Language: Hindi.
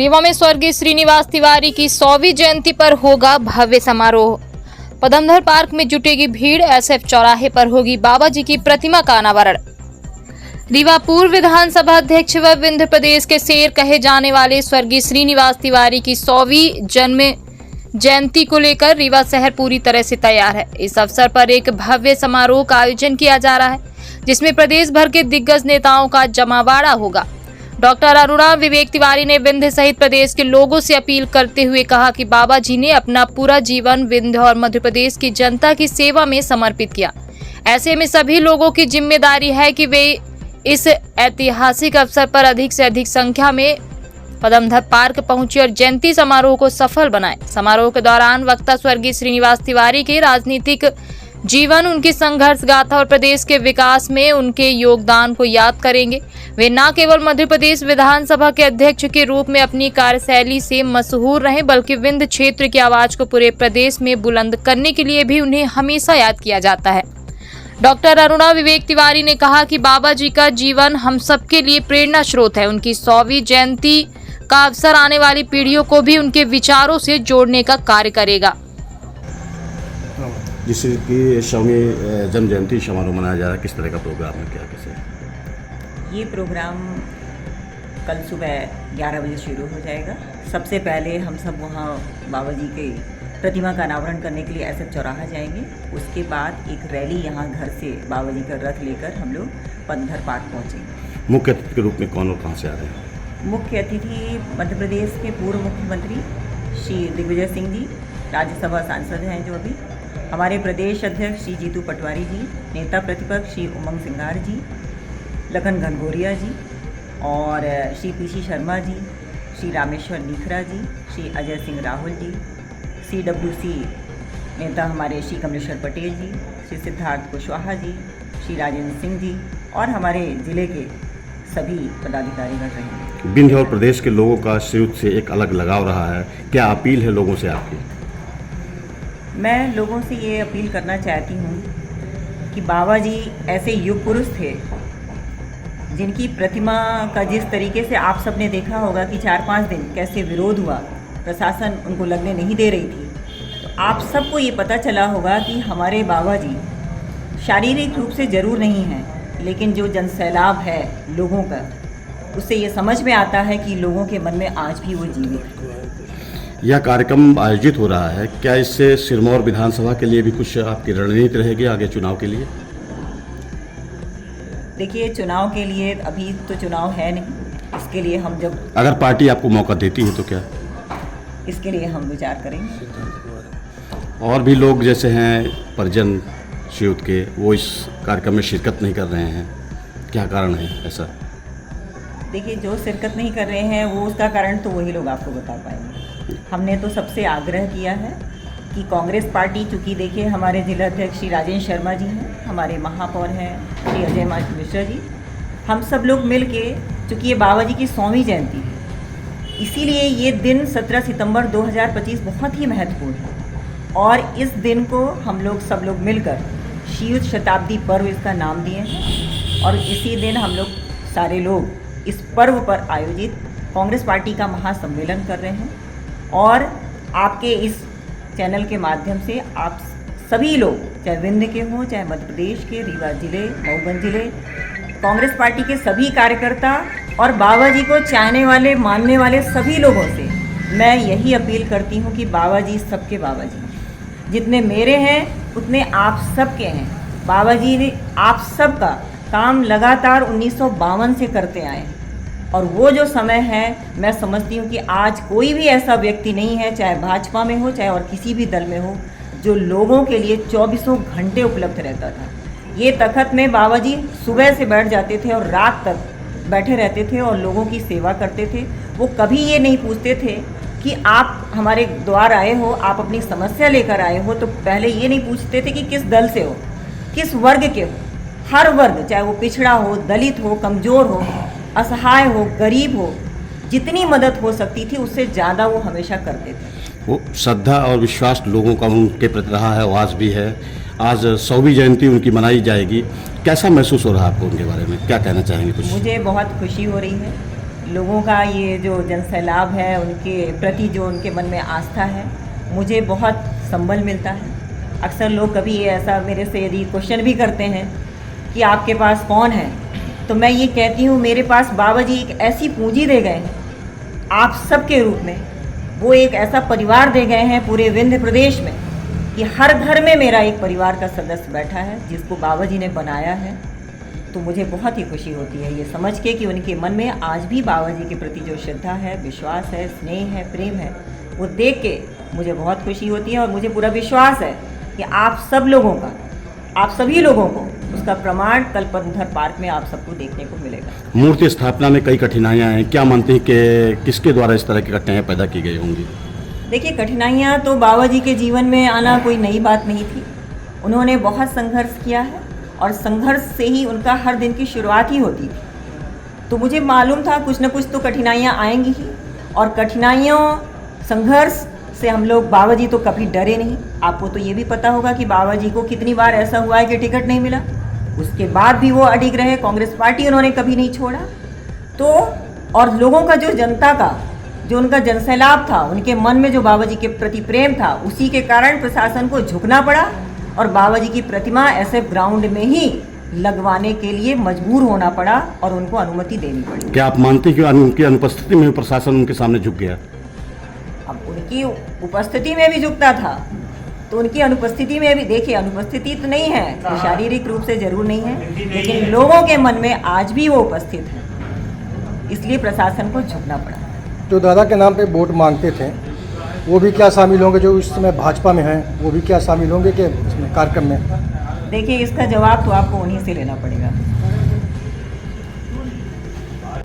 रीवा में स्वर्गीय श्रीनिवास तिवारी की 100वीं जयंती पर होगा भव्य समारोह। पदमदर पार्क में जुटेगी भीड़। एसएफ चौराहे पर होगी बाबा जी की प्रतिमा का अनावरण। रीवा पूर्व विधानसभा अध्यक्ष व विंध्य प्रदेश के शेर कहे जाने वाले स्वर्गीय श्रीनिवास तिवारी की 100वीं जन्म जयंती को लेकर रीवा शहर पूरी तरह से तैयार है। इस अवसर पर एक भव्य समारोह का आयोजन किया जा रहा है, जिसमें प्रदेश भर के दिग्गज नेताओं का जमावड़ा होगा। डॉक्टर अरुणा विवेक तिवारी ने विंध्य सहित प्रदेश के लोगों से अपील करते हुए कहा कि बाबा जी ने अपना पूरा जीवन विंध्य और मध्य प्रदेश की जनता की सेवा में समर्पित किया। ऐसे में सभी लोगों की जिम्मेदारी है कि वे इस ऐतिहासिक अवसर पर अधिक से अधिक संख्या में पदमदर पार्क पहुंचे और जयंती समारोह को सफल बनाए। समारोह के दौरान वक्ता स्वर्गीय श्रीनिवास तिवारी के राजनीतिक जीवन, उनकी संघर्ष गाथा और प्रदेश के विकास में उनके योगदान को याद करेंगे। वे न केवल मध्य प्रदेश विधानसभा के अध्यक्ष के रूप में अपनी कार्यशैली से मशहूर रहे, बल्कि विंध्य क्षेत्र की आवाज को पूरे प्रदेश में बुलंद करने के लिए भी उन्हें हमेशा याद किया जाता है। डॉक्टर अरुणा विवेक तिवारी ने कहा कि बाबा जी का जीवन हम सबके लिए प्रेरणा स्रोत है। उनकी 100वीं जयंती का अवसर आने वाली पीढ़ियों को भी उनके विचारों से जोड़ने का कार्य करेगा। जिसकी 100वीं जन्म जयंती समारोह मनाया जा रहा है, किस तरह का प्रोग्राम है, क्या कैसे? ये प्रोग्राम कल सुबह 11 बजे शुरू हो जाएगा। सबसे पहले हम सब वहाँ बाबा जी के प्रतिमा का अनावरण करने के लिए एसएफ चौराहा जाएंगे। उसके बाद एक रैली यहाँ घर से बाबा जी का रथ लेकर हम लोग पदमदर पार्क पहुँचेंगे। मुख्य अतिथि के रूप में कौन और कहाँ से आ रहे हैं? मुख्य अतिथि मध्य प्रदेश के पूर्व मुख्यमंत्री श्री दिग्विजय सिंह जी, राज्यसभा सांसद हैं जो अभी, हमारे प्रदेश अध्यक्ष श्री जीतू पटवारी जी, नेता प्रतिपक्ष श्री उमंग सिंगार जी, लखन घनघोरिया जी और श्री पीसी शर्मा जी, श्री रामेश्वर नीखरा जी, श्री अजय सिंह राहुल जी, CWC नेता हमारे श्री कमलेश्वर पटेल जी, श्री सिद्धार्थ कुशवाहा जी, श्री राजेंद्र सिंह जी और हमारे ज़िले के सभी पदाधिकारी कर रहे हैं। विंध्य और प्रदेश के लोगों का शुरू से एक अलग लगाव रहा है, क्या अपील है लोगों से आपकी? मैं लोगों से ये अपील करना चाहती हूँ कि बाबा जी ऐसे युग पुरुष थे जिनकी प्रतिमा का जिस तरीके से आप सबने देखा होगा कि 4-5 दिन कैसे विरोध हुआ, प्रशासन उनको लगने नहीं दे रही थी, तो आप सबको ये पता चला होगा कि हमारे बाबा जी शारीरिक रूप से ज़रूर नहीं हैं, लेकिन जो जनसैलाब है लोगों का, उससे ये समझ में आता है कि लोगों के मन में आज भी वो जीवित है। यह कार्यक्रम आयोजित हो रहा है, क्या इससे सिरमौर विधानसभा के लिए भी कुछ आपकी रणनीति रहेगी आगे चुनाव के लिए? देखिए, चुनाव के लिए अभी तो चुनाव है नहीं, इसके लिए हम जब अगर पार्टी आपको मौका देती है तो क्या? इसके लिए हम विचार करेंगे। और भी लोग जैसे हैं परिजन शिवत के, वो इस कार्यक्रम में शिरकत नहीं कर रहे हैं, क्या कारण है ऐसा? देखिए, जो शिरकत नहीं कर रहे हैं वो उसका कारण तो वही लोग आपको बता पाएंगे। हमने तो सबसे आग्रह किया है कि कांग्रेस पार्टी, चूँकि देखिए हमारे जिला अध्यक्ष श्री राजेंद्र शर्मा जी हैं, हमारे महापौर हैं श्री अजय मिश्रा जी, हम सब लोग मिल के, चूँकि ये बाबा जी की 100वीं जयंती है, इसीलिए ये दिन 17 सितंबर 2025 बहुत ही महत्वपूर्ण है और इस दिन को हम लोग सब लोग मिलकर शिव शताब्दी पर्व इसका नाम दिए हैं और इसी दिन हम लोग सारे लोग इस पर्व पर आयोजित कांग्रेस पार्टी का महासम्मेलन कर रहे हैं और आपके इस चैनल के माध्यम से आप सभी लोग, चाहे विंध्य के हों, चाहे मध्य प्रदेश के, रीवा जिले, मऊगंज जिले, कांग्रेस पार्टी के सभी कार्यकर्ता और बाबा जी को चाहने वाले, मानने वाले सभी लोगों से मैं यही अपील करती हूँ कि बाबा जी सबके बाबा जी, जितने मेरे हैं उतने आप सबके हैं। बाबा जी ने आप सबका काम लगातार 1952 से करते आए हैं और वो जो समय है, मैं समझती हूँ कि आज कोई भी ऐसा व्यक्ति नहीं है, चाहे भाजपा में हो चाहे और किसी भी दल में हो, जो लोगों के लिए 24 घंटे उपलब्ध रहता था। ये तखत में बाबा जी सुबह से बैठ जाते थे और रात तक बैठे रहते थे और लोगों की सेवा करते थे। वो कभी ये नहीं पूछते थे कि आप हमारे द्वार आए हो, आप अपनी समस्या लेकर आए हो, तो पहले ये नहीं पूछते थे कि किस दल से हो, किस वर्ग के हो। हर वर्ग, चाहे वो पिछड़ा हो, दलित हो, कमज़ोर हो, असहाय हो, गरीब हो, जितनी मदद हो सकती थी उससे ज़्यादा वो हमेशा करते थे। वो श्रद्धा और विश्वास लोगों का उनके प्रति रहा है, वो आज भी है। आज 100वीं जयंती उनकी मनाई जाएगी, कैसा महसूस हो रहा है आपको? उनके बारे में क्या कहना चाहेंगे कुछ? मुझे बहुत खुशी हो रही है। लोगों का ये जो जनसैलाब है उनके प्रति जो उनके मन में आस्था है, मुझे बहुत संबल मिलता है। अक्सर लोग कभी ऐसा मेरे से यदि क्वेश्चन भी करते हैं कि आपके पास कौन है, तो मैं ये कहती हूँ मेरे पास बाबा जी एक ऐसी पूंजी दे गए हैं आप सबके रूप में। वो एक ऐसा परिवार दे गए हैं पूरे विंध्य प्रदेश में कि हर घर में मेरा एक परिवार का सदस्य बैठा है जिसको बाबा जी ने बनाया है। तो मुझे बहुत ही खुशी होती है ये समझ के कि उनके मन में आज भी बाबा जी के प्रति जो श्रद्धा है, विश्वास है, स्नेह है, प्रेम है, वो देख के मुझे बहुत खुशी होती है। और मुझे पूरा विश्वास है कि आप सब लोगों का, आप सभी लोगों को उसका प्रमाण कल पदमधर पार्क में आप सबको देखने को मिलेगा। मूर्ति स्थापना में कई कठिनाइयाँ हैं, क्या मानते हैं कि किसके द्वारा इस तरह की कठिनाइयाँ पैदा की गई होंगी? देखिए, कठिनाइयाँ तो बाबा जी के जीवन में आना कोई नई बात नहीं थी। उन्होंने बहुत संघर्ष किया है और संघर्ष से ही उनका हर दिन की शुरुआत ही होती थी। तो मुझे मालूम था कुछ न कुछ तो कठिनाइयाँ आएंगी ही, और कठिनाइयों, संघर्ष से हम लोग, बाबा जी तो कभी डरे नहीं। आपको तो ये भी पता होगा कि बाबा जी को कितनी बार ऐसा हुआ है कि टिकट नहीं मिला, उसके बाद भी वो अडिग रहे, कांग्रेस पार्टी उन्होंने कभी नहीं छोड़ा। तो और लोगों का जो जनता का जो उनका जनसैलाब था, उनके मन में जो बाबा जी के प्रति प्रेम था, उसी के कारण प्रशासन को झुकना पड़ा और बाबा जी की प्रतिमा ऐसे ग्राउंड में ही लगवाने के लिए मजबूर होना पड़ा और उनको अनुमति देनी पड़ी। क्या आप मानते हैं कि उनकी अनुपस्थिति में प्रशासन उनके सामने झुक गया? अब उनकी उपस्थिति में भी झुकता था तो उनकी अनुपस्थिति में भी, देखिए अनुपस्थिति तो नहीं है, तो शारीरिक रूप से जरूर नहीं है, लेकिन लोगों के मन में आज भी वो उपस्थित है, इसलिए प्रशासन को झुकना पड़ा। जो दादा के नाम पे वोट मांगते थे वो भी क्या शामिल होंगे? जो इस समय भाजपा में हैं वो भी क्या शामिल होंगे कि इसमें कार्यक्रम में? देखिए, इसका जवाब तो आपको उन्हीं से लेना पड़ेगा।